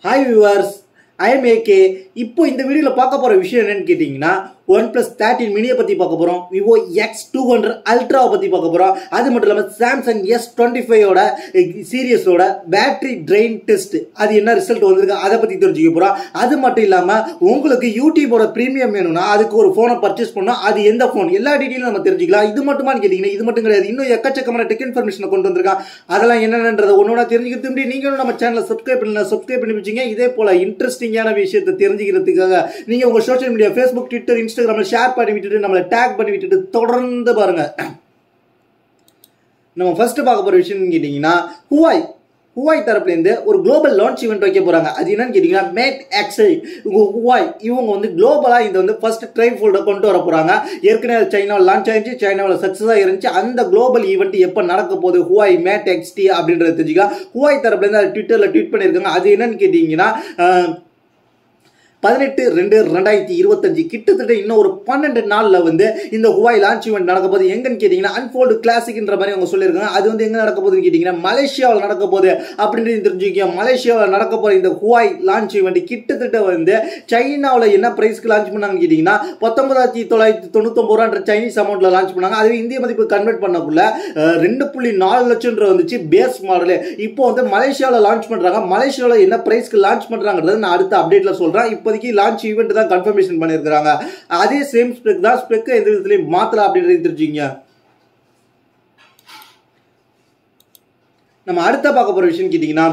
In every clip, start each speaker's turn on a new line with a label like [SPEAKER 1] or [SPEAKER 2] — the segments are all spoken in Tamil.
[SPEAKER 1] Hi viewers, I am AK. இப்போ இந்த வீடியோல பார்க்க போற விஷயம் என்னன்னு கேட்டிங்கன்னா OnePlus 13 mini பத்தி பார்க்க போறோம். Vivo X200 Ultra பத்தி பார்க்க போறோம். அது மட்டும் இல்லாம Samsung S25 ஓட சீரிஸோட பேட்டரி ட்ரெயின் டெஸ்ட் அது என்ன ரிசல்ட் வந்திருக்கு அத பத்தி தெரிஞ்சுக்க போறோம். அது மட்டும் இல்லாம உங்களுக்கு YouTubeோட பிரீமியம் வேணும்னா அதுக்கு ஒரு போனை பர்ச்சேஸ் பண்ணா அது எந்த போன் எல்லா டீடைலும் நம்ம தெரிஞ்சுக்கலாம். இது மட்டுமான்னு கேட்டிங்கன்னா இது மட்டும் கிடையாது. இன்னும் எக்கச்சக்கமான டெக் இன்ஃபர்மேஷன் கொண்டு வந்திருக்கான். அதெல்லாம் என்னன்றதை ஒண்ணா தெரிஞ்சுக்கிறது முன்னாடி நீங்களும் நம்ம சேனலை சப்ஸ்கிரைப் பண்ணி வச்சீங்க. இதே போல இன்ட்ரெஸ்டிங்கான விஷயத்தை தெரிஞ்சுக்கிறதுக்காக நீங்க உங்க social media Facebook, Twitter, Instagram share பண்ணி விட்டுட்டு நம்மள டாக் பண்ணி விட்டுட்டு தொடர்ந்து பாருங்க. நம்ம ஃபர்ஸ்ட் பார்க்க போற விஷயம் கேட்டீங்கன்னா Huawei தரப்புல இருந்து ஒரு குளோபல் லான்ச் ஈவென்ட் வைக்க போறாங்க. அது என்னன்னு கேட்டீங்கன்னா Mate X8. Huawei இவங்க வந்து குளோபலா இந்த வந்து ஃபர்ஸ்ட் ட்ரை ஃபோல்ட கொண்டு வர போறாங்க. ஏற்கனவே சைனாவில் லான்ச் ஆயிருச்சு, சைனாவில் சக்சஸா இருந்துச்சு. அந்த குளோபல் ஈவென்ட் எப்ப நடக்க போகுது Huawei Mate X8 அப்படின்றத தெரிஞ்சுக்கலாம். Huawei தரப்புல இருந்து ட்விட்டர்ல ட்வீட் பண்ணிருக்காங்க. அது என்னன்னு கேட்டீங்கன்னா 18/2/2025 கிட்டத்தட்ட இன்னும் ஒரு 12 நாள்ல வந்து இந்த Huawei லான்ச் ஈவென்ட் நடக்க போகுது. எங்கன்னு கேட்டீங்கன்னா அன்ஃபோல்டு கிளாசிக்ன்ற மாதிரி அவங்க சொல்லியிருக்காங்க. அது வந்து எங்க நடக்க போகுதுன்னு கேட்டீங்கன்னா மலேசியாவில் நடக்க போகுது அப்படின்றது தெரிஞ்சுக்க. மலேசியாவில் நடக்க போற இந்த Huawei லான்ச் ஈவென்ட் கிட்டத்தட்ட வந்து சைனாவில் என்ன பிரைஸ்க்கு லான்ச் பண்ணாங்கன்னு கேட்டீங்கன்னா 19,999 சைனீஸ் அமௌண்ட்ல லான்ச் பண்ணாங்க. அதுவே இந்திய மதிப்பு கன்வெர்ட் பண்ணக்குள்ள 2.4 லட்சம் வந்துச்சு பேஸ் மாடல். இப்போ வந்து மலேசியாவில் லான்ச் பண்றாங்க. மலேசியாவில் என்ன பிரைஸ்க்கு லான்ச் பண்றாங்கன்றது நான் அடுத்த அப்டேட்ல சொல்றேன். இப்போதைக்கு லான்ச் ஈவென்ட் தான் கன்ஃபர்மேஷன் பண்ணிருக்காங்க. அதே சேம் ஸ்பெக் தான், ஸ்பெக் எந்த விதத்திலையும் மாத்தலாம் அப்படின்றது தெரிஞ்சுங்க. நம்ம அடுத்த பார்க்க போற விஷயம் கேட்டீங்கன்னா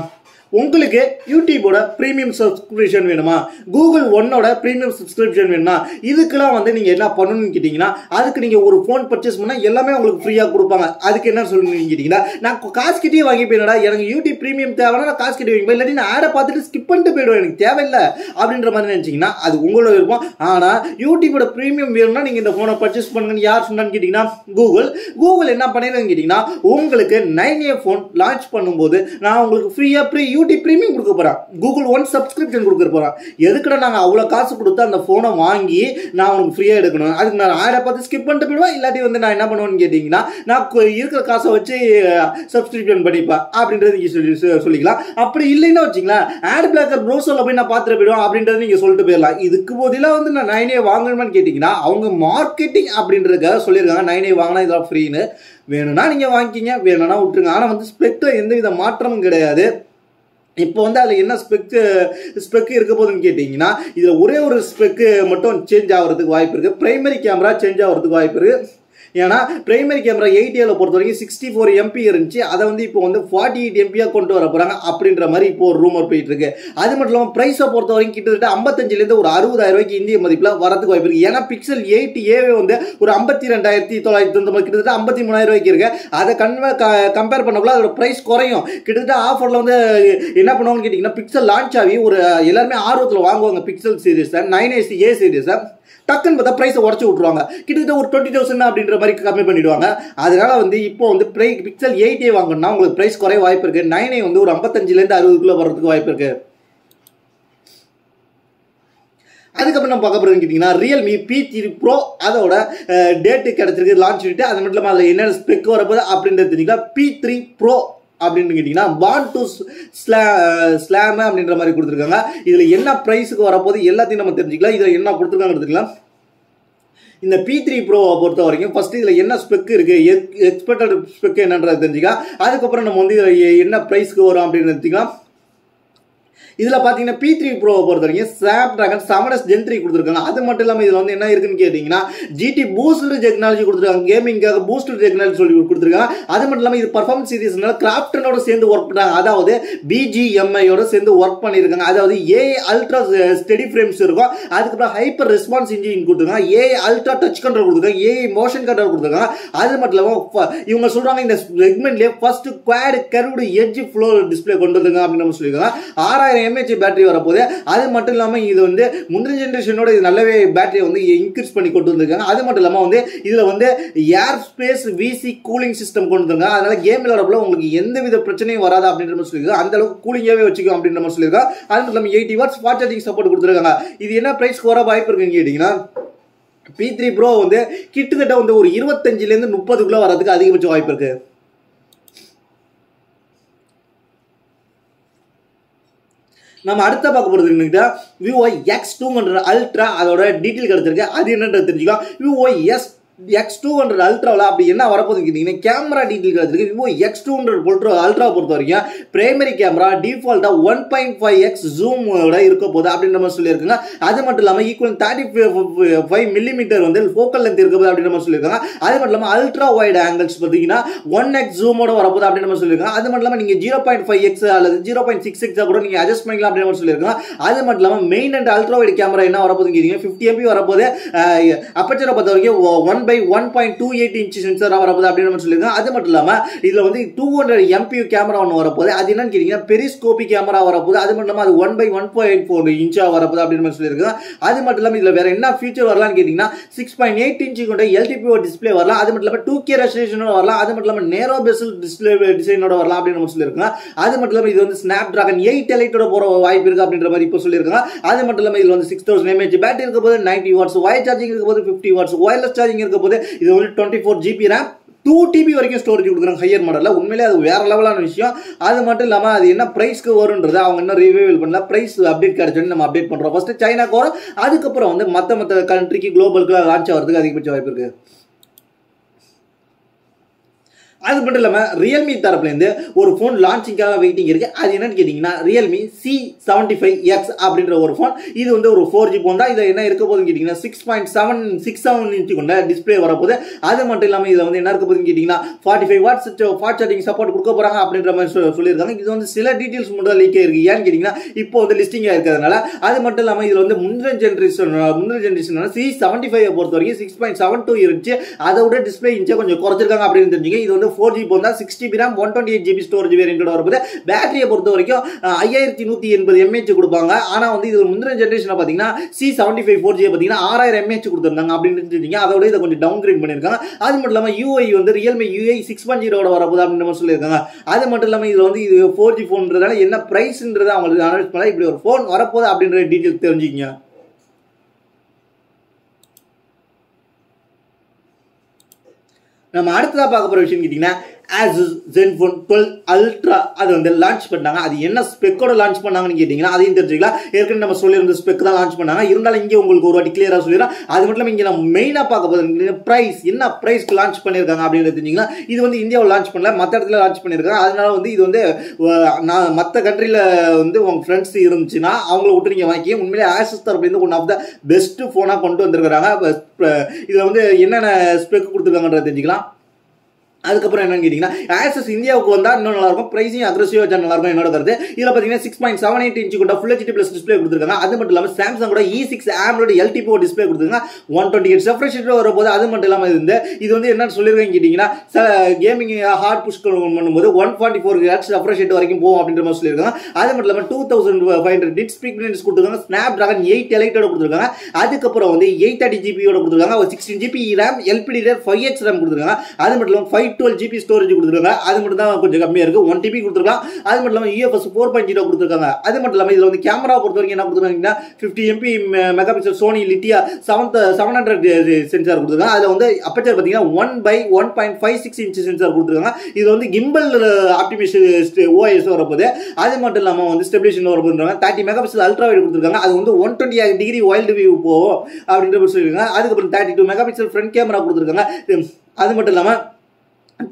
[SPEAKER 1] உங்களுக்கு யூடியூபோட பிரீமியம் சப்ஸ்கிரிப்ஷன் வேணுமா, கூகுள் ஒன்னோட பிரீமியம் சப்ஸ்கிரிப்ஷன் வேணுமா, இதுக்கெல்லாம் வந்து நீங்க என்ன பண்ணணும்னு கேட்டீங்கன்னா அதுக்கு நீங்க ஒரு போன் பர்ச்சேஸ் பண்ணா எல்லாமே உங்களுக்கு ஃப்ரீயா கொடுப்பாங்க. அதுக்கு என்ன சொல்லணும்னு கேட்டீங்கன்னா நான் காசு கிட்டே வாங்கி போயிடா, எனக்கு யூடியூப் பிரீமியம் தேவைன்னா நான் காசு கிட்டே வாங்கி இல்லாட்டி நான் ஆடை பார்த்துட்டு ஸ்கிப் பண்ணிட்டு போயிடுவேன், எனக்கு தேவையில்லை அப்படின்ற மாதிரி நினைச்சீங்கன்னா அது உங்களோட விருப்பம். ஆனா யூடியூபோட பிரீமியம் வேணும்னா நீங்க இந்த போனை பர்ச்சேஸ் பண்ணுங்கன்னு யார் சொன்னான்னு கேட்டீங்கன்னா கூகுள் என்ன பண்ணிருக்காங்க கேட்டீங்கன்னா உங்களுக்கு 9A போன் லான்ச் பண்ணும்போது நான் உங்களுக்கு ஃப்ரீயா பிரீமியம் கொடுக்க போறேன், கூகுள் ஒன் சப்ஸ்கிரிப்ஷன் கொடுக்க போறேன். எதுக்குடா நாங்க அவ்வளவு காசு கொடுத்து அந்த போனை வாங்கி நான் உங்களுக்கு ஃப்ரீயா எடுக்கணும், அதுக்கு நான் ஆடை பார்த்து ஸ்கிப் பண்ணிட்டு போயிடுவேன். இல்லாட்டி வந்து நான் என்ன பண்ணுவேன்னு கேட்டீங்கன்னா நான் இருக்கிற காசை வச்சு சப்ஸ்கிரிப்ஷன் பண்ணிப்பேன் அப்படின்றது நீங்க சொல்லிக்கலாம். அப்படி இல்லைன்னா வச்சுங்களேன் ஆட் பிளாக்கர் ப்ரௌசர்ல போய் நான் பார்த்துட்டு போயிடுவேன் அப்படின்றது நீங்க சொல்லிட்டு போயிடலாம். இதுக்கு போதிலாம் வந்து நான் 9A வாங்கணும்னு கேட்டீங்கன்னா அவங்க மார்க்கெட்டிங் அப்படின்றதுக்காக சொல்லியிருக்காங்க 9A வாங்கினா இதெல்லாம் ஃப்ரீன்னு. வேணும்னா நீங்க வாங்கிக்கிங்க, வேணும்னா விட்டுருங்க. ஆனா வந்து ஸ்பெக்ல எந்தவித மாற்றமும் கிடையாது. இப்போ வந்து அதில் என்ன ஸ்பெக் இருக்க போகுதுன்னு கேட்டிங்கன்னா இதில் ஒரே ஒரு ஸ்பெக்கு மட்டும் சேஞ்ச் ஆகிறதுக்கு வாய்ப்பு இருக்குது. பிரைமரி கேமரா சேஞ்ச் ஆகிறதுக்கு வாய்ப்பு இருக்குது. ஏன்னா பிரைமரி கேமரா 8Aல பொறுத்த வரைக்கும் 64 MP இருந்துச்சு, அதை வந்து இப்போ வந்து 48 MP கொண்டு வர போறாங்க அப்படின்ற மாதிரி இப்போ ஒரு ரூமர் போயிட்டு இருக்கு. அது மட்டும் இல்லாமல் பிரைஸை பொறுத்த வரைக்கும் கிட்டத்தட்ட 55,000 ஒரு 60,000 ரூபாய்க்கு இந்திய மதிப்பில் வரதுக்கு வாய்ப்பு இருக்கு. ஏன்னா பிக்சல் 8A வந்து ஒரு 52,900 கிட்டத்தட்ட 53,000 ரூபாய்க்கு இருக்கு. அதை கம்பேர் பண்ணக்குள்ள அதோட பிரைஸ் குறையும். கிட்டத்தட்ட ஆஃபர்ல வந்து என்ன பண்ணுவாங்கன்னு கேட்டீங்கன்னா பிக்சல் லான்ச் ஆகி ஒரு எல்லாருமே ஆர்வத்தில் வாங்குவாங்க பிக்சல் சீரிஸ் 9A சீரிஸ். டக்குன்னு பார்த்தா பிரைஸை உடச்சு விட்டுருவாங்க, கிட்டத்தட்ட ஒரு 20,000 அப்படின்ற மாதிரி கம்மி பண்ணிடுவாங்க. அதனால வந்து இப்போ வந்து பிக்சல் 8A வாங்கணும்னா உங்களுக்கு பிரைஸ் குறைய வாய்ப்பு இருக்கு. 9A வந்து ஒரு 55,000 வர்றதுக்கு வாய்ப்பு இருக்கு. அதுக்கப்புறம் நம்ம பார்க்க போறது கேட்டீங்கன்னா ரியல்மி P3 Pro அதோட டேட்டு கிடைச்சிருக்கு, லான்ச் பண்ணிட்டு அது மட்டும் இல்லாமல் அதில் என்னென்ன ஸ்பெக் வரப்போகுது அப்படின்றது தெரிஞ்சுக்கலாம். P3 Pro அப்படின்னு கேட்டீங்கன்னா பாண்ட் டு ஸ்லாம் அப்படின்ற மாதிரி கொடுத்துருக்காங்க. இதுல என்ன பிரைஸுக்கு வரப்போது எல்லாத்தையும் நம்ம தெரிஞ்சுக்கலாம். இதுல என்ன கொடுத்துருக்காங்க எடுத்துக்கலாம். இந்த P3 Pro பொறுத்த வரைக்கும் ஃபர்ஸ்ட் இதுல என்ன ஸ்பெக் இருக்கு, எக்ஸ்பெக்டட் ஸ்பெக் என்னன்றது தெரிஞ்சுக்கலாம். அதுக்கப்புறம் நம்ம வந்து இதுல என்ன பிரைஸ்க்கு வரும் அப்படின்னு தெரிஞ்சுக்கலாம். இதுல பாத்தீங்கன்னா P3 Pro பொறுத்த வரைக்கும் Snapdragon 7S Gen 3 கொடுத்துருக்காங்க. அது மட்டும் இல்லாம இதுல வந்து என்ன இருக்குன்னு கேட்டீங்கன்னா GT பூஸ்டர் டெக்னாலஜி கொடுத்துருக்காங்க, கேமிங்காக பூஸ்டர் டெக்னாலஜி சொல்லி கொடுத்துருக்காங்க. அது மட்டும் இல்லாம இது பர்ஃபார்மன்ஸ் சீரிஸ்னால கிராஃப்டனோட சேர்ந்து ஒர்க் பண்றாங்க, அதாவது BGMIயோட சேர்ந்து ஒர்க் பண்ணிருக்காங்க. அதாவது AI அல்ட்ரா ஸ்டெடி ஃப்ரேம்ஸ் இருக்கும், அதுக்கப்புறம் ஹைப்பர் ரெஸ்பான்ஸ் இன்ஜின் கொடுத்துருக்காங்க, AI அல்ட்ரா டச் கண்ட்ரோல் கொடுத்துருக்காங்க, AI மோஷன் கண்ட்ரோல் கொடுத்துருக்காங்க. அது மட்டும் இல்லாம இவங்க சொல்றாங்க இந்த செக்மெண்ட்லயே first quad curved edge flow display கொண்டு வந்திருக்காங்க அப்படின்னு சொல்லியிருக்காங்க. 6000 mAh பேட்டரி வரப்போகுது. அது மட்டும் இல்லாம இது வந்து முந்தின ஜெனரேஷனோட இது நல்லாவே பேட்டரியை வந்து இன்க்ரீஸ் பண்ணி கொண்டு வந்திருக்காங்க. அது மட்டும் இல்லாம வந்து இதுல வந்து ஏர் ஸ்பேஸ் VC கூலிங் சிஸ்டம் கொண்டு வந்திருக்காங்க. அதனால கேம் விளையாடப்போ உங்களுக்கு எந்த வித பிரச்சனையும் வராது அப்படின்ற மாதிரி சொல்லியிருக்காங்க. அந்த அளவுக்கு கூலிங்காவே வச்சுக்கும் அப்படின்ற மாதிரி சொல்லியிருக்காங்க. அது மட்டும் இல்லாம 80 watts ஃபாஸ்ட் சார்ஜிங் சப்போர்ட் கொடுத்துருக்காங்க. இது என்ன பிரைஸ்க்கு வர வாய்ப்பு இருக்குன்னு கேட்டீங்கன்னா P3 Pro வந்து கிட்டத்தட்ட வந்து ஒரு 25 to 30 வரதுக்கு அதிகபட்ச வாய்ப்பு இருக்கு. நம்ம அடுத்த பார்க்க போறது என்னன்னா Vivo X200 Ultra அதோட டீடைல் கிடைச்சிருக்கு. அது என்னன்றது தெரிஞ்சுக்கலாம். Vivo X200 Ultraல அப்படி என்ன வரப்போகுதுன்னு கேட்டீங்கன்னா கேமரா டீடைல் கிடைச்சிருக்கு. Vivo X200 Ultra பொறுத்த வரைக்கும் பிரைமரி கேமரா டிஃபால்ட்டா 1.5x ஜூம் இருக்க போகுது அப்படின்ற மாதிரி சொல்லியிருக்காங்க. அது மட்டும் இல்லாமல் ஈக்குவல் 35 மில்லிமீட்டர் வந்து ஃபோக்கல் லென்த் இருக்க போகுது அப்படின்ற மாதிரி சொல்லியிருக்காங்க. அது மட்டும் இல்லாமல் அல்ட்ரா வைட் ஆங்கிள்ஸ் பார்த்தீங்கன்னா 1x ஜூமோட வரப்போகுது அப்படின்ற மாதிரி சொல்லியிருக்காங்க. அது மட்டும் இல்லாமல் நீங்கள் 0.5x அல்லது 0.6x கூட நீங்கள் அட்ஜஸ்ட் பண்ணிக்கலாம் அப்படின்ற மாதிரி சொல்லியிருக்காங்க. அது மட்டும் இல்லாமல் main and ultra wide camera என்ன வரப்போகுதுன்னு கேட்டீங்கன்னா 50 MP வரப்போகுது. அப்பச்சரை பொறுத்த வரைக்கும் 1/1.28 inch சென்சாரா வரப்போகுது அப்படின்னு சொல்லியிருக்காங்க. அது மட்டும் இல்லாம இதுல வந்து 200 MPU கேமரா ஒன்று வரப்போகுது. அது என்னன்னு கேட்டீங்கன்னா பெரிஸ்கோபி கேமரா வரப்போகுது. அது மட்டும் இல்லாம அது 1/1.4 இன்ச்சா வரப்போகுது அப்படின்னு சொல்லியிருக்காங்க. அது மட்டும் இல்லாம இதுல வேற என்ன ஃபீச்சர் வரலாம்னு கேட்டீங்கன்னா 6.8 inch கொண்ட LTPO டிஸ்பிளே வரலாம். அது மட்டும் இல்லாம 2K ரெசல்யூஷனோட வரலாம். அது மட்டும் இல்லாம நேரோ பெசல் டிஸ்பிளே டிசைனோட வரலாம் அப்படின்னு சொல்லியிருக்காங்க. அது மட்டும் இல்லாம இது வந்து Snapdragon 8 Elite போற வாய்ப்பு இருக்கு அப்படின்ற மாதிரி இப்போ சொல்லியிருக்காங்க. அது மட்டும் இல்லாம இதுல வந்து 6000 mAh பேட்டரி இருக்க போது, 90 watts வயர் சார்ஜிங் இருக்க போது, 50 watts வயர்லெஸ் சார்ஜிங் இருக்க போது. இது வந்து 24 GB RAM 2 TB வரைக்கும் ஸ்டோரேஜ் கொடுக்குறாங்க ஹையர் மாடல்ல. உண்மையிலே அது வேற லெவலான விஷயம். அது மட்டும் இல்லாம அது என்ன பிரைஸ்க்கு வரும்ன்றது அவங்க இன்னும் ரிவீல் பண்ணல. பிரைஸ் அப்டேட் கிடைச்சோன்னு நம்ம அப்டேட் பண்றோம். ஃபர்ஸ்ட் சைனாக்கு வரும், அதுக்கப்புறம் வந்து மற்ற கண்ட்ரிக்கு குளோபலுக்கு லான்ச் ஆகிறதுக்கு அதிகபட்ச வாய்ப்பு இருக்கு. அது மட்டும் இல்லாமல் ரியல்மி தரப்புலேருந்து ஒரு ஃபோன் லான்ச்சிங்காக வெயிட்டிங் இருக்கு. அது என்னன்னு கேட்டிங்கன்னா ரியல்மி C75X அப்படின்ற ஒரு ஃபோன். இது வந்து ஒரு 4G ஃபோன் தான். இதில் என்ன இருக்க போகுதுன்னு கேட்டிங்கன்னா 6.767 இன்ச் கொண்ட டிஸ்பிளே வரப்போகுது. அது மட்டும் இல்லாமல் இதில் வந்து என்ன இருக்க போகுதுன்னு கேட்டிங்கன்னா 45 watts ஃபாஸ்ட் சார்ஜிங் சப்போர்ட் கொடுக்க போகிறாங்க அப்படின்ற மாதிரி சொல்லியிருக்காங்க. இது வந்து சில டீட்டெயில்ஸ் மட்டும் தான் லீக் ஆயிருக்கு. ஏன்னு கேட்டிங்கன்னா இப்போ வந்து லிஸ்டிங்காக இருக்கிறதுனால. அது மட்டும் இல்லாமல் இதில் வந்து முந்தின ஜென்ரேஷன் C75 பொறுத்த வரைக்கும் 6.72 இருந்துச்சு. அதை விட டிஸ்பிளே இன்ச்சை கொஞ்சம் குறைச்சிருக்காங்க அப்படின்னு தெரிஞ்சுங்க. இது வந்து 4G போன் தான். 6 GB RAM 128 GB ஸ்டோரேஜ் வேரியன்ட்டோட வரப்போகுது. பேட்டரியை பொறுத்த வரைக்கும் 5180 mAh கொடுப்பாங்க. ஆனா வந்து இது முந்தின ஜெனரேஷன் பாத்தீங்கன்னா C75 4G பாத்தீங்கன்னா 6000 mAh கொடுத்திருந்தாங்க அப்படின்னு தெரிஞ்சுங்க. அதோட இதை கொஞ்சம் டவுன் கிரேட் பண்ணிருக்காங்க. அது மட்டும் இல்லாம UI வந்து ரியல்மி UI 6.0 வரப்போகுது அப்படின்னு நம்ம சொல்லியிருக்காங்க. அது மட்டும் இல்லாம இதுல வந்து இது 4G போன்றதால என்ன பிரைஸ்ன்றதை அவங்களுக்கு அனௌன்ஸ் பண்ணல. இப்படி ஒரு போன் வரப்போகுது அப்படின்ற டீடைல் தெரிஞ்சுக்கங்க. நம்ம அடுத்ததா பார்க்க போற விஷயம் கேட்டீங்கன்னா Asus Zenfone 12 Ultra அது வந்து லான்ச் பண்ணாங்க. அது என்ன ஸ்பெக்கோட லான்ச் பண்ணாங்கன்னு கேட்டீங்கன்னா அதையும் தெரிஞ்சுக்கலாம். ஏற்கனவே நம்ம சொல்லியிருந்த ஸ்பெக் தான் லான்ச் பண்ணாங்க. இருந்தாலும் இங்கே உங்களுக்கு ஒரு வாட்டி கிளியரா சொல்லிடுறேன். அது மட்டும் இல்லாமல் இங்கே நம்ம மெயினாக பார்க்க போகிறது பிரைஸ் என்ன பிரைஸ்க்கு லான்ச் பண்ணியிருக்காங்க அப்படின்னு தெரிஞ்சுங்களா. இது வந்து இந்தியாவில் லான்ச் பண்ணல, மற்ற இடத்துல லான்ச் பண்ணியிருக்காங்க. அதனால வந்து இது வந்து நான் மற்ற கண்ட்ரியில் வந்து உங்கள் ஃப்ரெண்ட்ஸ் இருந்துச்சுன்னா அவங்கள விட்டு நீங்கள் வாங்கி உண்மையிலே Asus தரப்புலேருந்து ஒன் ஆஃப் த பெஸ்ட் ஃபோனாக கொண்டு வந்திருக்கிறாங்க. இதில் வந்து என்னென்ன ஸ்பெக் கொடுத்துருக்காங்கன்றத தெரிஞ்சுக்கலாம். அதுக்கப்புறம் என்னன்னு கேட்டீங்கன்னா Asus இந்தியாவுக்கு வந்தா இன்னும் நல்லா இருக்கும். பிரைசிங் அக்ரெசிவா நல்லா இருக்கும் என்னோட கருத்து. இதுல பாத்தீங்கன்னா 6.78 இன்ச் கொண்ட Full HD Plus டிஸ்பிளே கொடுத்திருக்காங்க. அது மட்டும் இல்லாம Samsung கூட E6 AMOLED LTPO டிஸ்பிளே கொடுத்திருக்காங்க. 128 refresh rate வரப்போது. அது மட்டும் இல்லாம இது வந்து என்னன்னு சொல்லிருக்கேன்னு கேட்டீங்கன்னா கேமிங் ஹார்ட் புஷ் பண்ணும்போது 144 Hz refresh rate வரைக்கும் போகும் அப்படின்ற மாதிரி சொல்லியிருக்காங்க. அது மட்டும் இல்லாம 2500 nits peak brightness கொடுத்திருக்காங்க. Snapdragon 8 Elite கொடுத்திருக்காங்க. அதுக்கப்புறம் வந்து 830 GB கொடுத்திருக்காங்க. 16 GB RAM LPDDR 5X RAM கொடுத்திருக்காங்க. அது மட்டும் இல்லாம 512 GB ஸ்டோரேஜ் கொடுத்துருக்காங்க. அது மட்டும் தான் கொஞ்சம் கம்மியா இருக்கு. 1 TB கொடுத்துருக்காங்க. அது மட்டும் இல்லாம UFS 4.0 கொடுத்துருக்காங்க. அது மட்டும் இல்லாம இதுல வந்து கேமரா பொறுத்த வரைக்கும் என்ன கொடுத்துருக்காங்கன்னா 50 MP மெகாபிக்சல் சோனி லித்தியா 700 சென்சார் கொடுத்துருக்காங்க. அதுல வந்து அப்பச்சர் பாத்தீங்கன்னா 1/1.56 இன்ச் சென்சார் கொடுத்துருக்காங்க. இது வந்து கிம்பல் ஆப்டிமைசேஷன் OIS வரப்போகுது. அது மட்டும் இல்லாம வந்து ஸ்டெபிலைசேஷன் வரப்போகுதுன்றாங்க. 30 மெகாபிக்சல் அல்ட்ரா வைட் கொடுத்துருக்காங்க. அது வந்து 120 டிகிரி வைல்டு வியூ போகும் அப்படின்ற மாதிரி சொல்லியிருக்காங்க. அதுக்கப்புறம் 32 மெகாபிக்சல் ஃப்ரண்ட் கேமரா கொடுத்துருக்காங்க. அது மட்டும் இல்லாம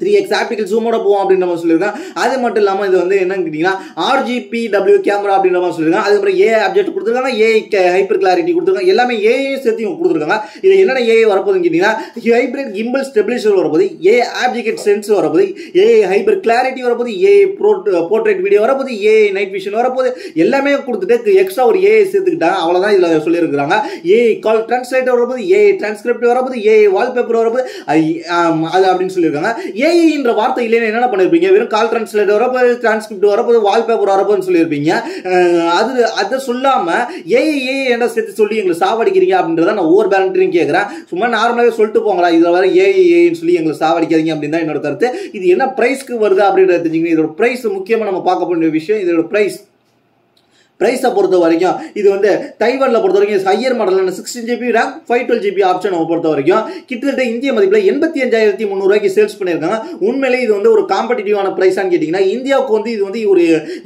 [SPEAKER 1] 3x ஆப்டிகல் ஜூமோட போவோம் அப்படின்னு நம்ம சொல்லியிருக்கோம். அது மட்டும் இல்லாமல் இது வந்து என்னன்னு கேட்டீங்கன்னா RGPW கேமரா அப்படின்ற மாதிரி சொல்லியிருக்காங்க. அதுக்கப்புறம் AI ஆப்ஜெக்ட் கொடுத்துருக்காங்க, AI ஹைப்பர் கிளாரிட்டி கொடுத்துருக்காங்க. எல்லாமே AI சேர்த்து கொடுத்துருக்காங்க. இது என்னென்ன AI வரப்போகுதுன்னு கேட்டீங்கன்னா ஹைப்ரிட் கிம்பல் ஸ்டெபிலைசர் வரப்போகுது, AI ஆப்ஜெக்ட் சென்ஸ் வரப்போகுது, AI ஹைப்பர் கிளாரிட்டி வரப்போகுது, AI போர்ட்ரேட் வீடியோ வரப்போகுது, AI நைட் விஷன் வரப்போகுது. எல்லாமே கொடுத்துட்டு எக்ஸ்ட்ரா ஒரு AI சேர்த்துக்கிட்டாங்க. அவ்வளோதான் இதில் சொல்லியிருக்கிறாங்க. AI கால் டிரான்ஸ்லேட்டர் வரப்போகுது, AI டிரான்ஸ்கிரிப்ட் வரப்போகுது, AI வால்பேப்பர் வரப்போகுது, அது அப்படின்னு சொல்லியிருக்காங்க. ஏஐன்ற வார்த்தை இல்லைன்னு என்ன பண்ணிருப்பீங்க? வெறும் கால் டிரான்ஸ்லேட்டர் வரப்போது, டிரான்ஸ்கிரிப்ட் வரப்போது, வால்பேப்பர் வரப்போன்னு சொல்லியிருப்பீங்க. அதை சொல்லாம ஏஐ என்ற சேர்த்து சொல்லி எங்களை சாவடிக்கிறீங்க அப்படின்றத நான் ஒவ்வொரு பேரண்ட்டையும் கேட்குறேன். சும்மா நார்மலாகவே சொல்லிட்டு போங்களா, இதில் வர ஏஐன்னு சொல்லி எங்களை சாவடிக்காதீங்க அப்படின்னு தான் என்னோட கருத்து. இது என்ன பிரைஸ்க்கு வருது அப்படின்றத தெரிஞ்சுக்கணும். இதோட பிரைஸ் முக்கியமாக நம்ம பார்க்க வேண்டிய விஷயம். இதோட பிரைஸ் பிரைஸை பொறுத்த வரைக்கும் இது வந்து தைவான்ல பொறுத்த வரைக்கும் ஹையர் மாடலான 16 GB RAM 512 GB ஆப்ஷன் பொறுத்த வரைக்கும் கிட்டத்தட்ட இந்திய மதிப்பில் 85,300 ரூபாய்க்கு சேல்ஸ் பண்ணியிருக்காங்க. உண்மையிலே இது வந்து ஒரு காம்படிட்டிவான பிரைஸான்னு கேட்டிங்கன்னா இந்தியாவுக்கு வந்து இது வந்து ஒரு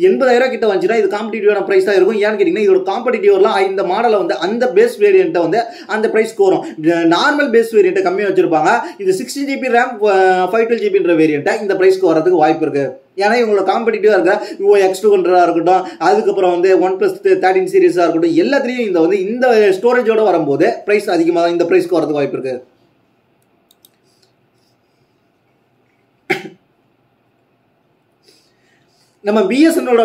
[SPEAKER 1] 80,000 கிட்ட வந்துச்சுன்னா இது காம்படிட்டிவான பிரைஸாக இருக்கும். ஏன்னு கேட்டிங்கன்னா இதோட காம்படிட்டிவ்லாம் இந்த மாடலை வந்து அந்த பேஸ் வேரியண்ட்டை வந்து அந்த பிரைஸ்க்கு வரும். நார்மல் பேஸ் வேரியண்ட்டை கம்மியாக வச்சிருப்பாங்க. இது 16 GB RAM 512 GB வேரியண்ட்டை இந்த பிரைஸ்க்கு வரதுக்கு வாய்ப்பு இருக்கு. ஏன்னா இவங்களோட காம்படிட்டிவாக இருக்கிற விவோ X200 இருக்கட்டும், அதுக்கப்புறம் வந்து OnePlus 13 சீரீஸாக இருக்கட்டும், எல்லாத்துலேயும் இந்த வந்து இந்த ஸ்டோரேஜோட வரும்போது பிரைஸ் அதிகமாக இந்த பிரைஸ்க்கு வரதுக்கு வாய்ப்பு இருக்கு. நம்ம பிஎஸ்என்எல்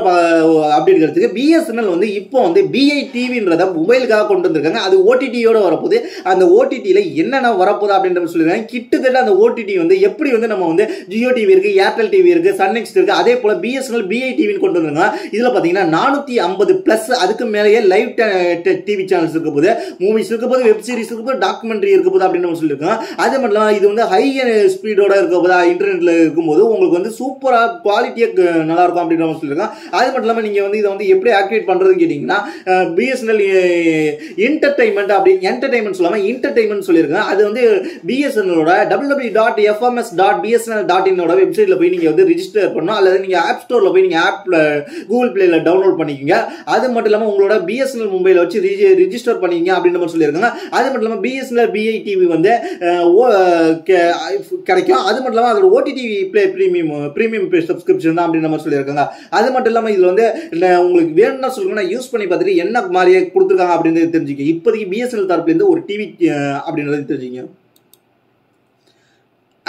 [SPEAKER 1] அப்டேட் எடுத்துக்கு பிஎஸ்என்எல் வந்து இப்போ வந்து பிஐ டிவின்றத மொபைலுக்காக கொண்டு வந்திருக்காங்க. அது ஓடிடியோட வரப்போகுது. அந்த ஓடிடியில் என்னென்ன வரப்போகுது அப்படின்ற சொல்லியிருக்காங்க. கிட்டத்தட்ட அந்த ஓடிடி வந்து எப்படி வந்து நம்ம வந்து ஜியோ டிவி இருக்குது, ஏர்டெல் டிவி இருக்குது, சன் நெக்ஸ்ட் இருக்குது, அதே போல் பிஎஸ்என்எல் பிஐ டிவின்னு கொண்டு வந்திருக்காங்க. இதில் பார்த்தீங்கன்னா 450+ அதுக்கு மேலேயே லைவ் டிவி சேனல்ஸ் இருக்க போது, மூவிஸ் இருக்க போது, வெப் சீரிஸ் இருக்க போது, டாக்குமெண்ட்ரி இருக்க போது அப்படின்னு சொல்லியிருக்காங்க. அது மட்டும் இல்லாமல் இது வந்து ஹை ஸ்பீடோட இருக்க போது, இன்டர்நெட்டில் இருக்கும்போது உங்களுக்கு வந்து சூப்பராக குவாலிட்டியாக நல்லாயிருக்கும். அது மட்டும் இல்லாமல் நீங்க வந்து இதை வந்து எப்படி ஆக்டிவேட் பண்றதுன்னு கேட்டீங்கன்னா பிஎஸ்என்எல் என்டர்டைன்மெண்ட் அப்படி என்டர்டைன்மெண்ட் சொல்லாம என்டர்டைன்மெண்ட் சொல்லியிருக்காங்க. அது வந்து பிஎஸ்என்எலோட www.fms.bsnl.in வெப்சைட்ல போய் நீங்க வந்து ரிஜிஸ்டர் பண்ணணும். அல்லது நீங்க ஆப் ஸ்டோர்ல போய் நீங்க ஆப்ல கூகுள் பிளேல டவுன்லோட் பண்ணிக்கங்க. அது மட்டும் இல்லாமல் உங்களோட பிஎஸ்என்எல் மொபைல வச்சு ரிஜிஸ்டர் பண்ணிக்கங்க அப்படின்ற மாதிரி சொல்லியிருக்காங்க. அது மட்டும் இல்லாமல் பிஎஸ்என்எல் பிஐ டிவி வந்து கிடைக்கும். அது மட்டும் இல்லாமல் அதோட ஓடிடி பிளே பிரீமியம் சப்ஸ்கிரிப்ஷன் தான் அப்படின்ற மாதிரி சொல்லியிருக்காங்க. அது மட்டும் இல்லாமல் இதுல வந்து உங்களுக்கு வேணும்னா சொல்லுங்க, யூஸ் பண்ணி பார்த்துட்டு என்ன மாதிரியே கொடுத்துருக்காங்க அப்படின்னு தெரிஞ்சுக்க. இப்போதைக்கு பிஎஸ்என்எல் தரப்புல இருந்து ஒரு டிவி அப்படின்றது தெரிஞ்சுங்க.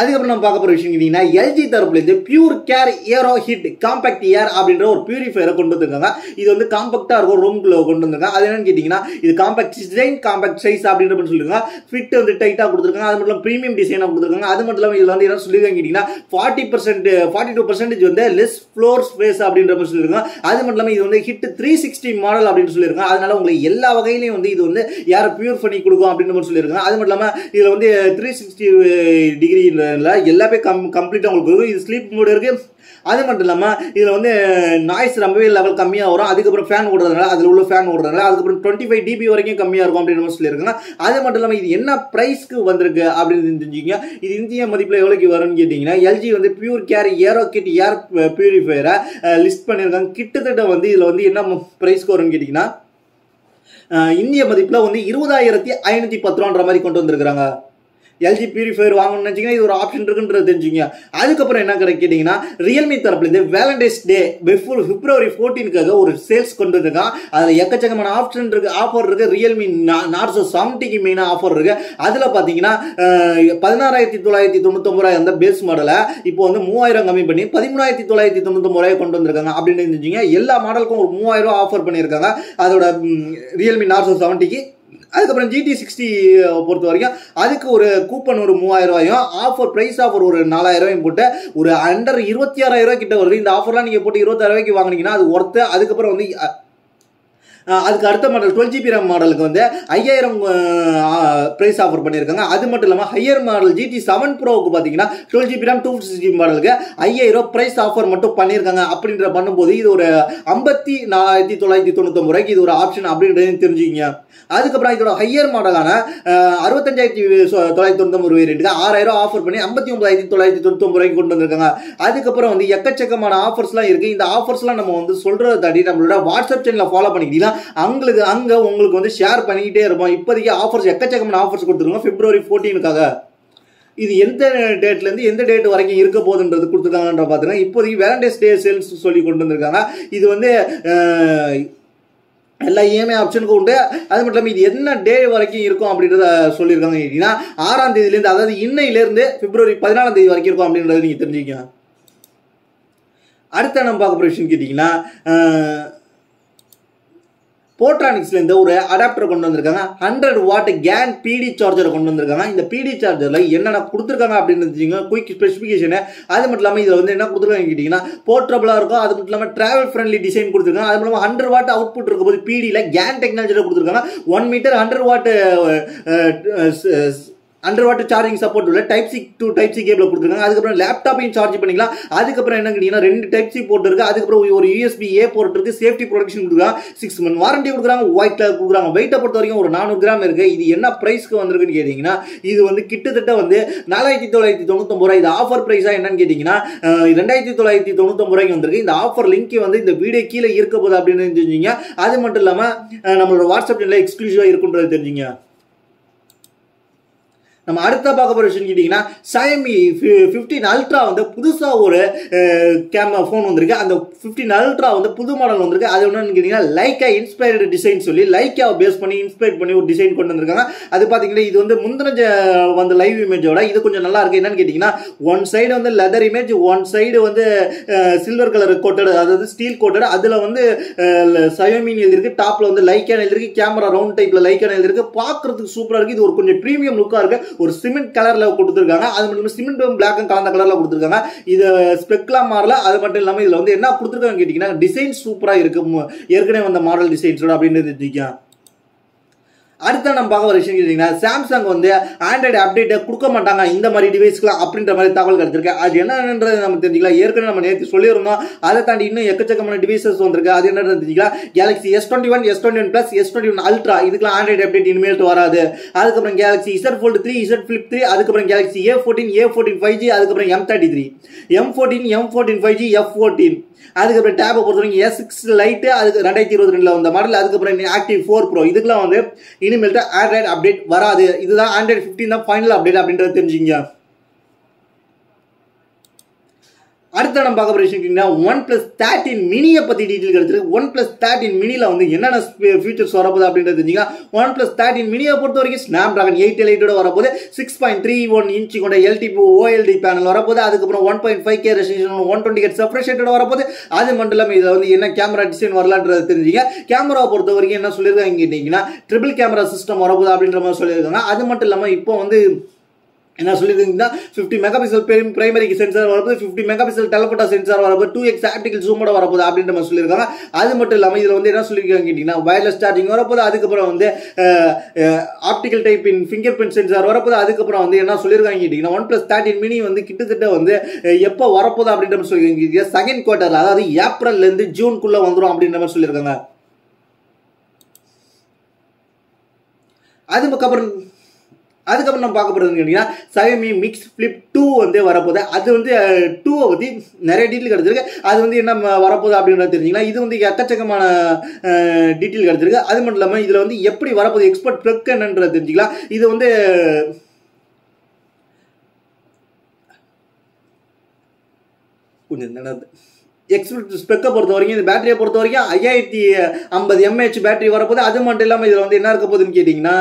[SPEAKER 1] அதுக்கப்புறம் நம்ம பார்க்க போற விஷயம் கேட்டீங்கன்னா எல்ஜி தரப்புல இருந்து pure care aero hit compact air அப்படின்ற ஒரு பியூரிஃபையரை கொண்டு வந்திருக்காங்க. இது வந்து காம்பாக்டா இருக்கும், ரூம்குள்ள கொண்டு வந்திருக்காங்க. அது என்னன்னு கேட்டீங்கன்னா இது காம்பாக்ட் டிசைன், காம்பாக்ட் சைஸ் அப்படின்ற சொல்லிருக்காங்க. ஃபிட் வந்து டைட்டா கொடுத்துருக்காங்க. அது மட்டும் பிரீமியம் டிசைனா கொடுத்துருக்காங்க. அது மட்டும் இல்லாமல் இதுல வந்து என்ன சொல்லிருக்காங்க கேட்டீங்கன்னா 42% வந்து லெஸ் ஃப்ளோர் ஸ்பேஸ் அப்படின்ற மாதிரி சொல்லிருக்காங்க. அது மட்டும் இல்லாமல் இது வந்து ஹிட் 360 மாடல் அப்படின்னு சொல்லியிருக்காங்க. அதனால உங்களுக்கு எல்லா வகையிலையும் வந்து இது வந்து யாரை பியூர் பண்ணி கொடுக்கும் அப்படின்ற மாதிரி சொல்லியிருக்காங்க. அது மட்டும் இல்லாமல் இதுல வந்து 360 டிகிரி எல்லாமே கம்ப்ளீட்டா உங்களுக்கு இருக்கும். இது ஸ்லீப் மோட் இருக்கு. அது மட்டும் இல்லாமல் இதில் வந்து நாய்ஸ் ரொம்பவே லெவல் கம்மியாக வரும். அதுக்கப்புறம் ஃபேன் ஓடுறதுனால அதில் உள்ள ஃபேன் ஓடுறதுனால அதுக்கப்புறம் 25 dB வரைக்கும் கம்மியாக இருக்கும் அப்படின்னு சொல்லியிருக்காங்க. அது மட்டும் இல்லாமல் இது என்ன ப்ரைஸ்க்கு வந்திருக்கு அப்படின்னு தெரிஞ்சுக்கிங்க. இது இந்திய மதிப்பில் எவ்வளோக்கு வரும்னு கேட்டிங்கன்னா எல்ஜி வந்து பியூர் கேர் ஏரோ கிட் ஏர் பியூரிஃபையரை லிஸ்ட் பண்ணியிருக்காங்க. கிட்டத்தட்ட வந்து இதில் வந்து என்ன ப்ரைஸ்க்கு வரும்னு கேட்டிங்கன்னா இந்திய மதிப்பில் வந்து 20,510 ரூபான்ற மாதிரி கொண்டு வந்திருக்கிறாங்க. எல்ஜி பியூரிஃபையர் வாங்கணும்னு நினைச்சீங்கன்னா இது ஒரு ஆப்ஷன் இருக்குன்றது தெரிஞ்சுங்க. அதுக்கப்புறம் என்ன கேட்டீங்கன்னா ரியல்மி தரப்புல இருந்து வேலண்டைன்ஸ் டே பிப்ரவரி 14க்காக ஒரு சேல்ஸ் கொண்டு வந்திருக்காங்க. அதில் எக்கச்சக்கமான ஆப்ஷன் இருக்கு, ஆஃபர் இருக்கு. ரியல்மி நார்சோ 70க்கு மெயினாக ஆஃபர் இருக்கு. அதில் பார்த்தீங்கன்னா 16,999 அந்த பேஸ் மாடலை இப்போ வந்து 3,000 கம்மி பண்ணி 13,999 கொண்டு வந்திருக்காங்க அப்படின்னு தெரிஞ்சுங்க. எல்லா மாடலுக்கும் ஒரு 3,000 ஆஃபர் பண்ணியிருக்காங்க அதோட ரியல்மி நார்சோ 70க்கு. அதுக்கப்புறம் GT60 பொறுத்த வரைக்கும் அதுக்கு ஒரு கூப்பன் ஒரு 3,000 ஆஃபர் பிரைஸ் ஆஃபர் ஒரு 4,000 போட்டு ஒரு அண்டர் 26,000 கிட்ட வருது. இந்த ஆஃபர்லாம் நீங்க போட்டு 26,000 வாங்கினீங்கன்னா அது ஒர்த்து. அதுக்கப்புறம் வந்து அதுக்கு அடுத்த மாடல் 12 GB RAM மாடலுக்கு வந்து 5,000 பிரைஸ் ஆஃபர் பண்ணியிருக்காங்க. அது மட்டும் இல்லாமல் ஹையர் மாடல் GT7 Proக்கு பார்த்தீங்கன்னா 12 GB RAM 256 GB மாடலுக்கு 5,000 பிரைஸ் ஆஃபர் மட்டும் பண்ணியிருக்காங்க. அப்படின்ற பண்ணும்போது இது ஒரு 54,999 இது ஒரு ஆப்ஷன் அப்படின்றது தெரிஞ்சுக்கிங்க. அதுக்கப்புறம் இதோட ஹையர் மாடலான 65,999 வேரியண்ட்டுக்கு 6,000 ஆஃபர் பண்ணி 59,999 கொண்டு வந்திருக்காங்க. அதுக்கப்புறம் வந்து எக்கச்சக்கமான ஆஃபர்ஸ்லாம் இருக்கு. இந்த ஆஃபர்ஸ்லாம் நம்ம வந்து சொல்றதை தாண்டி நம்மளோட வாட்ஸ்அப் சேனலை ஃபாலோ பண்ணிக்கிட்டீங்கன்னா அங்க உங்களுக்கு வந்து ஷேர் பண்ணிக்கிட்டே இருப்போம். இப்போதைக்கு ஆஃபர்ஸ் எக்கச்சக்கமான ஆஃபர்ஸ் கொடுத்துருக்கோம் பிப்ரவரி 14க்காக. இது எந்த டேட்ல இருந்து எந்த டேட் வரைக்கும் இருக்க போகுதுன்றது கொடுத்துருக்காங்கன்ற பாத்தீங்கன்னா இப்போதைக்கு வேலண்டைன்ஸ் டே சேல்ஸ் சொல்லி கொண்டு வந்திருக்காங்க. இது வந்து எல்லா இஎம்ஐ ஆப்ஷனுக்கும் உண்டு. அது மட்டும் இல்லாமல் இது என்ன டே வரைக்கும் இருக்கும் அப்படின்றத சொல்லியிருக்காங்க. கேட்டீங்கன்னா 6ஆம் தேதியிலேருந்து, அதாவது இன்னையிலேருந்து பிப்ரவரி 14ஆம் தேதி வரைக்கும் இருக்கும் அப்படின்றத நீங்க தெரிஞ்சுக்கங்க. அடுத்த நம்ம பார்க்க போற விஷயம் கேட்டீங்கன்னா போட்ரானிக்ஸ்ல இருந்து ஒரு அடாப்டர் கொண்டு வந்திருக்காங்க. 100 வாட் கேன் பிடி சார்ஜரை கொண்டு வந்திருக்காங்க. இந்த பிடி சார்ஜர்ல என்னென்ன கொடுத்துருக்காங்க அப்படின்னு குயிக் ஸ்பெசிஃபிகேஷன். அது மட்டும் இல்லாமல் இதில் வந்து என்ன கொடுத்துருக்காங்க கேட்டீங்கன்னா போர்ட்டபிளா இருக்கும். அது மட்டும் இல்லாமல் டிராவல் ஃப்ரெண்ட்லி டிசைன் கொடுத்துருக்காங்க. அது மட்டும் இல்லாமல் 100 வாட் அவுட்புட் இருக்கும் போது பிடியில் கேன் டெக்னாலஜியில் கொடுத்துருக்காங்க. 1 meter 100 watt 100 watt charging support உள்ள type C to type C cable கொடுத்துருக்காங்க. அதுக்கப்புறம் லேப்டாப்பையும் சார்ஜ் பண்ணிக்கலாம். அதுக்கப்புறம் என்ன கேட்டீங்கன்னா 2 டைப் சி போர்ட் இருக்கு. அதுக்கப்புறம் ஒரு USB A போர்ட் இருக்கு. சேஃப்டி ப்ரொடெக்ஷன் கொடுக்குறாங்க. 6 month வாரண்டி கொடுக்குறாங்க. ஒயிட் கலர் கொடுக்குறாங்க. வெயிட்டை பொறுத்த வரைக்கும் ஒரு 400 கிராம் இருக்கு. இது என்ன பிரைஸ்க்கு வந்திருக்குன்னு கேட்டீங்கன்னா இது வந்து கிட்டத்தட்ட வந்து 4999 இது ஆஃபர் பிரைஸா என்னன்னு கேட்டீங்கன்னா 2999 ரூபாய்க்கு வந்திருக்கு. இந்த ஆஃபர் லிங்க் வந்து இந்த வீடியோ கீழே இருக்க போகுது அப்படின்னு தெரிஞ்சுங்க. அது மட்டும் இல்லாம நம்மளோட வாட்ஸ்அப் சேனல்ல எக்ஸ்க்ளூசிவா இருக்குன்றது தெரிஞ்சுங்க. நம்ம அடுத்த பார்க்க போற விஷயம் கேட்டீங்கன்னா Xiaomi 15 Ultra வந்து புதுசா ஒரு கேமரா ஃபோன் வந்திருக்கு. அந்த 15 Ultra வந்து புது மாடல் வந்திருக்கு. அது என்னன்னு கேட்டீங்கன்னா லைக்கா இன்ஸ்பயர்டு டிசைன் சொல்லி லைக்காவை பேஸ் பண்ணி இன்ஸ்பயர் பண்ணி ஒரு டிசைன் கொண்டு வந்திருக்காங்க. அது பாத்தீங்கன்னா இது வந்து முந்தின வந்து லைவ் இமேஜோட இது கொஞ்சம் நல்லா இருக்கு. என்னன்னு கேட்டீங்கன்னா ஒன் சைடு வந்து லெதர் இமேஜ், ஒன் சைடு வந்து சில்வர் கலர் கோட்டட், அதாவது ஸ்டீல் கோட்டட். அதுல வந்து Xiaomi எழுதிருக்கு. டாப்ல வந்து லைக்கா எழுதிருக்கு. கேமரா ரவுண்ட் டைப்ல லைக்கா எழுதிருக்கு. பாக்குறதுக்கு சூப்பரா இருக்கு. இது ஒரு கொஞ்சம் பிரீமியம் லுக்கா இருக்கு. ஒரு சிமெண்ட் கலர்ல கொடுத்திருக்காங்க. அது மட்டும் சிமெண்ட் பிளாக் கலந்த கலர்ல கொடுத்திருக்காங்க. இது ஸ்பெக்லாம் மாறல. அது மட்டும் இல்லாம இதுல வந்து என்ன கொடுத்திருக்காங்க கேட்டீங்கன்னா டிசைன் சூப்பரா இருக்கு. ஏற்கனவே வந்த மாடல் டிசைன்ஸோட அப்படின்னு தெரிஞ்சுக்கலாம். அடுத்த நம்ம பார்க்க வர விஷயம் கேட்டீங்கன்னா சாம்சங் வந்து ஆண்ட்ராய்டு அப்டேட் கொடுக்க மாட்டாங்க இந்த மாதிரி டிவைஸ்க்குலாம் அப்படின்ற மாதிரி தகவல் கிடைச்சிருக்கு. அது என்னன்றது நம்ம தெரிஞ்சுக்கலாம். ஏற்கனவே நம்ம நேற்று சொல்லியிருந்தோம். அதை தாண்டி இன்னும் எக்கச்சக்கமான டிவைசஸ் வந்திருக்கு. அது என்னன்னு தெரிஞ்சுக்கலாம். Galaxy S21, S21 Plus, S21 Ultra இதுக்கெல்லாம் ஆண்ட்ராய்டு அப்டேட் இனிமேல் வராது. அதுக்கப்புறம் Galaxy Z Fold 3, Z Flip 3, அதுக்கப்புறம் Galaxy A14, A14 5G, அதுக்கப்புறம் M33, M14, M14 5G, F14, அதுக்கப்புறம் டேபை பொறுத்தவரைக்கும் S6 Lite, அதுக்கு 2022 வந்த மாடல். அதுக்கப்புறம் Active 4 Pro இதுக்கெல்லாம் வந்து இனிமேல்ட்டு ஆண்ட்ராய்டு அப்டேட் வராது. இதுதான் ஆண்ட்ராய்டு 15 தான் ஃபைனல் அப்டேட் அப்படின்றத தெரிஞ்சுங்க. அடுத்த நம்ம பார்க்க போற விஷயம் OnePlus 13 மினியை பத்தி டீடைல் கிடைச்சிருக்கு. OnePlus 13 மினில வந்து என்னென்ன ஃபீச்சர்ஸ் வரப்போகுது அப்படின்றது தெரிஞ்சுங்க. OnePlus 13 மினியை பொறுத்த வரைக்கும் Snapdragon 888 வரப்போகுது. 6.31 இன்ச் கொண்ட LTP OLED பேனல் வரப்போகுது. அதுக்கப்புறம் 1.5K resolution 120Hz refresh rate வரப்போகுது. அது மட்டும் இல்லாமல் இதில் வந்து என்ன கேமரா டிசைன் வரலான்றது தெரிஞ்சுங்க. கேமரா பொறுத்த வரைக்கும் என்ன சொல்லியிருக்காங்க கேட்டீங்கன்னா ட்ரிபிள் கேமரா சிஸ்டம் வரப்போகுது அப்படின்ற மாதிரி சொல்லியிருக்காங்க. அது மட்டும் இல்லாமல் இப்போ வந்து என்ன சொல்லியிருக்கீங்கன்னா 50 மெகாபிக்சல் பிரைமரி சென்சார் வரப்போது, 50 மெகாபிக்சல் டெலபோட்டா சென்சார் வரப்போது, 2x ஆப்டிகல் ஜூமோட வரப்போது அப்படின்ற மாதிரி சொல்லியிருக்காங்க. அது மட்டும் இல்லாமல் இதில் வந்து என்ன சொல்லியிருக்காங்க கேட்டீங்கன்னா வயர்லெஸ் சார்ஜிங் வரப்போது. அதுக்கப்புறம் வந்து ஆப்டிகல் டைப் இன் ஃபிங்கர் பிரிண்ட் சென்சார் வரப்போது. அதுக்கப்புறம் வந்து என்ன சொல்லியிருக்காங்க கேட்டீங்கன்னா OnePlus 13 மினி வந்து கிட்டத்தட்ட வந்து எப்போ வரப்போது அப்படின்ற மாதிரி சொல்லியிருக்காங்க. செகண்ட் குவார்டர்ல, அதாவது ஏப்ரல்ல இருந்து ஜூனுக்குள்ள வந்துடும் அப்படின்ற மாதிரி சொல்லியிருக்காங்க. அதுக்கப்புறம் நம்ம பார்க்க போறது கேட்டீங்கன்னா Xiaomi Mix Flip 2 வந்து வரப்போகுது. அது வந்து 2 பத்தி நிறைய டீட்டெயில் கிடைச்சிருக்கு. அது வந்து என்ன வரப்போகுது அப்படின்றது தெரிஞ்சுக்கலாம். இது வந்து எக்கச்சக்கமான டீட்டெயில் கிடைச்சிருக்கு. அது மட்டும் இல்லாமல் இதுல வந்து எப்படி வரப்போகுது எக்ஸ்பர்ட் ப்ளக் என்னன்றது தெரிஞ்சுக்கலாம். இது வந்து கொஞ்சம் ஸ்பெக்கை பொறுத்த வரைக்கும் இந்த பேட்டரியை பொறுத்த வரைக்கும் 5050 mAh பேட்டரி வரப்போது. அது மட்டும் இல்லாமல் இதில் வந்து என்ன இருக்க போகுதுன்னு கேட்டிங்கன்னா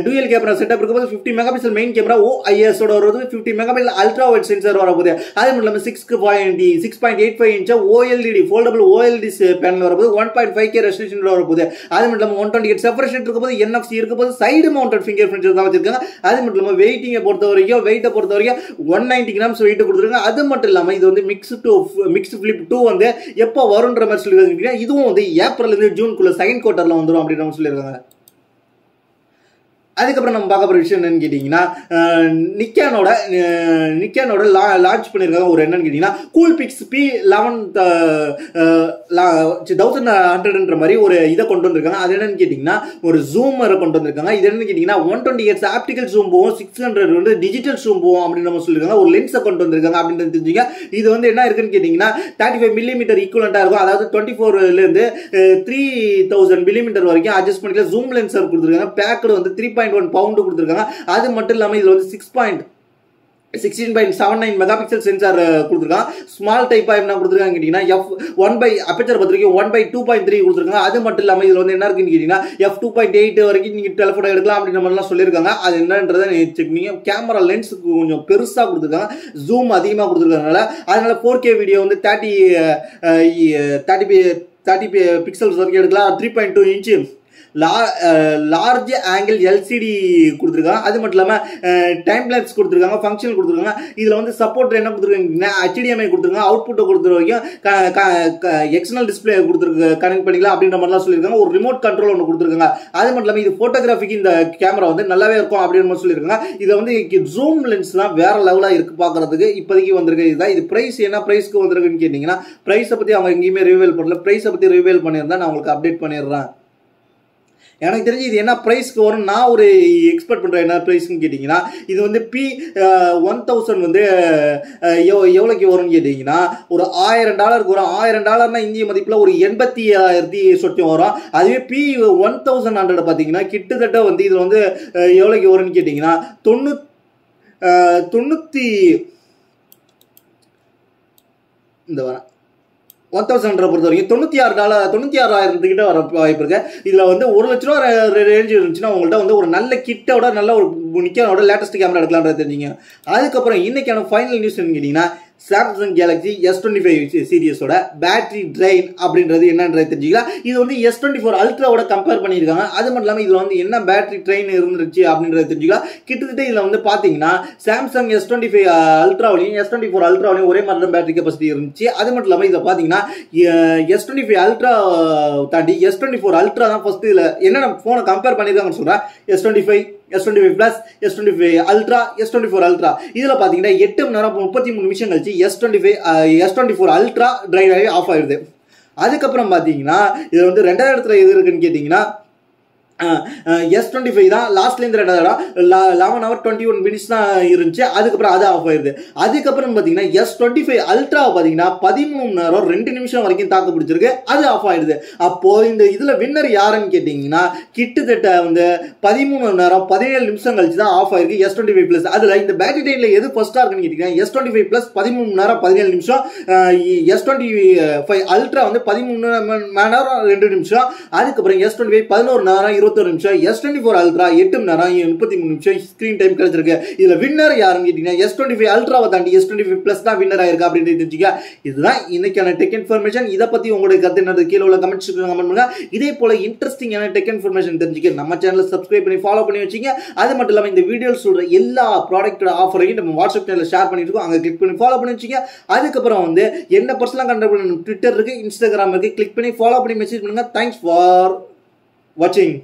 [SPEAKER 1] டூயல் கேமரா செட்டப் இருக்க போது. 50 மெகாபிக்சல் மெயின் கேமரா OIS ஓட வருது. 50 மெகாபிக்சல் அல்ட்ரா வைட் சென்சார் வரப்போகுது. அது மட்டும் இல்லாமல் 6.85 inch OLED foldable OLED panel வரப்போது. 1.5K ரெசல்யூஷன் வரப்போகுது. அது மட்டும் இல்லாமல் 120Hz refresh rate இருக்க போது. NFC இருக்க போது. சைடு மவுண்டட் ஃபிங்கர் பிரிண்ட் தான் வச்சிருக்காங்க. அது மட்டும் இல்லாமல் வெயிட்டை பொறுத்த வரைக்கும் 190 கிராம்ஸ் வெயிட் கொடுத்துருக்காங்க. அது மட்டும் இல்லாமல் இது வந்து மிக்ஸ் ஃபிளிப் 2 வந்து எப்போ வரும்ன்ற மாதிரி சொல்லியிருக்காங்க. இதுவும் வந்து ஏப்ரல் இருந்து ஜூனுக்குள்ள செகண்ட் குவார்டர்ல வந்துடும் அப்படின்னு சொல்லியிருக்காங்க. அதுக்கப்புறம் நம்ம பார்க்க போற விஷயம் என்னன்னு கேட்டீங்கன்னா நிக்கானோட லான்ச் பண்ணிருக்காங்க. ஒரு என்னன்னு கேட்டீங்கன்னா கூல்பிக்ஸ் P1100ன்ற மாதிரி ஒரு இதை கொண்டு வந்திருக்காங்க. அது என்னன்னு கேட்டீங்கன்னா ஒரு ஜூமரை கொண்டு வந்திருக்காங்க. இது என்னன்னு கேட்டீங்கன்னா 120Hz ஆப்டிகல் ஜூம் போகும், 600 வந்து டிஜிட்டல் ஜூம் போகும் அப்படின்னு நம்ம சொல்லியிருக்காங்க. ஒரு லென்ஸை கொண்டு வந்திருக்காங்க அப்படின்னு தெரிஞ்சுங்க. இது வந்து என்ன இருக்குன்னு கேட்டீங்கன்னா 35mm ஈக்குவலண்டா இருக்கும். அதாவது 24ல இருந்து 3000 மில்லிமீட்டர் வரைக்கும் அட்ஜஸ்ட் பண்ணிக்கலாம். ஜூம் லென்சர் கொடுத்துருக்காங்க. பேக்கடு வந்து 3.1 பவுண்ட் கொடுத்துருக்காங்க. அது மட்டும் இல்லாமல் இதுல வந்து 16.79 மெகாபிக்சல் சென்சார் கொடுத்துருக்காங்க. ஸ்மால் டைப்பா என்ன கொடுத்துருக்காங்க கேட்டீங்கன்னா அப்பச்சர் பத்திரிக்கை 1/2.3 கொடுத்துருக்காங்க. அது மட்டும் இல்லாமல் இதுல வந்து என்ன இருக்குன்னு கேட்டீங்கன்னா f2.8 வரைக்கும் நீங்க டெலிஃபோன் எடுக்கலாம் அப்படின்ற மாதிரிலாம் சொல்லியிருக்காங்க. அது என்னன்றதை செக் பண்ணி கேமரா லென்ஸ் கொஞ்சம் பெருசா கொடுத்துருக்காங்க. ஜூம் அதிகமாக கொடுத்துருக்காங்க. அதனால 4K வீடியோ வந்து 30 பிக்சல்ஸ் வரைக்கும் எடுக்கலாம். 3.2 இன்ச் லார்ஜ் ஆங்கிள் எல்சிடி கொடுத்துருக்காங்க. அது மட்டும் இல்லாமல் டைம் லேப்ஸ் கொடுத்துருக்காங்க, ஃபங்க்ஷன் கொடுத்துருக்காங்க. இதில் வந்து சப்போர்ட் என்ன கொடுத்துருக்காங்க, HDMI கொடுத்துருக்காங்க, அவுட்புட்டை கொடுத்துரு வரைக்கும் எக்ஸ்டர்னல் டிஸ்பிளே கொடுத்துருக்கு, கனெக்ட் பண்ணிக்கலாம் அப்படின்ற மாதிரிலாம் சொல்லியிருக்காங்க. ஒரு ரிமோட் கண்ட்ரோல் ஒன்று கொடுத்துருக்காங்க. அது மட்டும் இல்லாமல் இது போட்டோகிராஃபிக்கு இந்த கேமரா வந்து நல்லாவே இருக்கும் அப்படின்னு மாதிரி சொல்லியிருக்காங்க. இதை வந்து ஜூம் லென்ஸ்லாம் வேற லெவலாக இருக்கு பார்க்கறதுக்கு. இப்போதைக்கு வந்திருக்கு இதுதான். இது பிரைஸ் என்ன பிரைஸ்க்கு வந்திருக்குன்னு கேட்டிங்கன்னா, பிரைஸை பற்றி அவங்க எங்கேயுமே ரிவீல் பண்ணல. பிரைஸை பத்தி ரிவீல் பண்ணியிருந்தா நான் உங்களுக்கு அப்டேட் பண்ணிடுறேன். எனக்கு தெரிஞ்சு இது என்ன பிரைஸ்க்கு வரும் நான் ஒரு எக்ஸ்பெக்ட் பண்றேன். என்ன பிரைஸ்ன்னு கேட்டிங்கன்னா, இது வந்து P1000 வந்து எவ்வளோக்கு வரும்னு கேட்டிங்கன்னா, ஒரு $1000 வரும். $1000 இந்திய மதிப்பில் ஒரு 87,000 சொச்சம் வரும். அதுவே P1100 பார்த்தீங்கன்னா கிட்டத்தட்ட வந்து இது வந்து எவ்வளோக்கு வரும்னு கேட்டிங்கன்னா 90 இந்த வரேன் 1000 பொறுத்த வரைக்கும் $96,000 கிட்ட வர வாய்ப்பு இருக்கு. இதுல வந்து $1,00,000 ரேஞ்ச் இருந்துச்சுன்னா உங்கள்கிட்ட வந்து ஒரு நல்ல கிட்டோட நல்ல ஒரு நிக்கனோட லேட்டஸ்ட் கேமரா எடுக்கலாம்ன்றது தெரிஞ்சுங்க. அதுக்கப்புறம் இன்னைக்கான ஃபைனல் நியூஸ் கேட்டீங்கன்னா, சாம்சங் கேலக்ஸி S25 சீரியஸோட பேட்டரி ட்ரெயின் அப்படின்றது என்னன்றது தெரிஞ்சுக்கலாம். இது வந்து S24 அல்ட்ராவோட கம்பேர் பண்ணியிருக்காங்க. அது மட்டும் இல்லாமல் இதில் வந்து என்ன பேட்டரி ட்ரெயின் இருந்துருச்சு அப்படின்றது தெரிஞ்சுக்கலாம். கிட்டத்தட்ட இதில் வந்து பார்த்தீங்கன்னா சாம்சங் S25 அல்ட்ராவிலையும் S24 அல்ட்ராவிலையும் ஒரே மாதிரி தான் பேட்டரி கெப்பாசிட்டி இருந்துச்சு. அது மட்டும் இல்லாமல் இதில் பார்த்தீங்கன்னா S25 அல்ட்ரா தாண்டி S24 அல்ட்ரா தான் ஃபர்ஸ்ட் இதில் என்னென்ன ஃபோனை கம்பேர் பண்ணியிருக்காங்கன்னு சொல்கிறேன். S25 Plus, S25 Ultra, S24 Ultra. இதில் பார்த்தீங்கன்னா 8 மணி நேரம் 33 நிமிஷம் கழிச்சு S24 Ultra ட்ரைன் ஆகி ஆஃப் ஆயிடுது. அதுக்கப்புறம் பார்த்தீங்கன்னா இதில் வந்து 2வது இடத்துல எது இருக்குன்னு கேட்டிங்கன்னா S25 தான் லாஸ்ட்லேருந்து 11 hour 21 minutes தான் இருந்துச்சு. அதுக்கப்புறம் அது ஆஃப் ஆயிடுது. அதுக்கப்புறம் பார்த்தீங்கன்னா S25 அல்ட்ரா பார்த்தீங்கன்னா 13 மணி நேரம் 2 நிமிஷம் வரைக்கும் தாக்கு பிடிச்சிருக்கு, அது ஆஃப் ஆயிடுது. அப்போ இந்த இதில் வின்னர் யாருன்னு கேட்டிங்கன்னா கிட்டத்தட்ட வந்து 13 மணி நேரம் 17 நிமிஷம் கழிச்சு தான் ஆஃப் ஆயிருக்கு S25 Plus. அதில் இந்த பேட்டரி டைமில் எது ஃபர்ஸ்ட்டாக இருக்குன்னு கேட்டிங்கன்னா S25 Plus 13 மணி நேரம் 17 நிமிஷம், S25 அல்ட்ரா வந்து 13 மணி நேரம் 2 நிமிஷம், அதுக்கப்புறம் S25 11 நேரம் 21 நிமிஷம், S24 அல்ட்ரா 8 மணி நேரம் 33 நிமிஷம் ஸ்கிரீன் டைம் கிடைச்சிருக்கு. இதுல வின்னர் யாருன்னு கேட்டீங்கன்னா S25 அல்ட்ராவை தாண்டி S25 Plus தான் வின்னர் ஆயிருக்கு அப்படின்னு தெரிஞ்சுக்க. இதுதான் இன்னைக்கான டெக் இன்ஃபர்மேஷன். இதை பத்தி உங்களுடைய கருத்து என்னது கீழே உள்ள கமெண்ட்ஸ் கமெண்ட் பண்ணுங்க. இதே போல இன்ட்ரெஸ்டிங்கான டெக் இன்ஃபர்மேஷன் தெரிஞ்சுக்க நம்ம சேனலை சப்ஸ்கிரைப் பண்ணி ஃபாலோ பண்ணி வச்சுங்க. அது மட்டும் இல்லாமல் இந்த வீடியோவில் சொல்ற எல்லா ப்ராடக்டோட ஆஃபரையும் நம்ம வாட்ஸ்அப் சேனலில் ஷேர் பண்ணிட்டு இருக்கோம். அங்கே கிளிக் பண்ணி ஃபாலோ பண்ணி வச்சுங்க. அதுக்கப்புறம் வந்து என்ன பர்சனலாக கண்டக்ட் பண்ண ட்விட்டர் இருக்கு, இன்ஸ்டாகிராம் இருக்கு, கிளிக் பண்ணி ஃபாலோ பண்ணி மெசேஜ் பண்ணுங்க. தேங்க்ஸ் ஃபார் வாட்சிங்.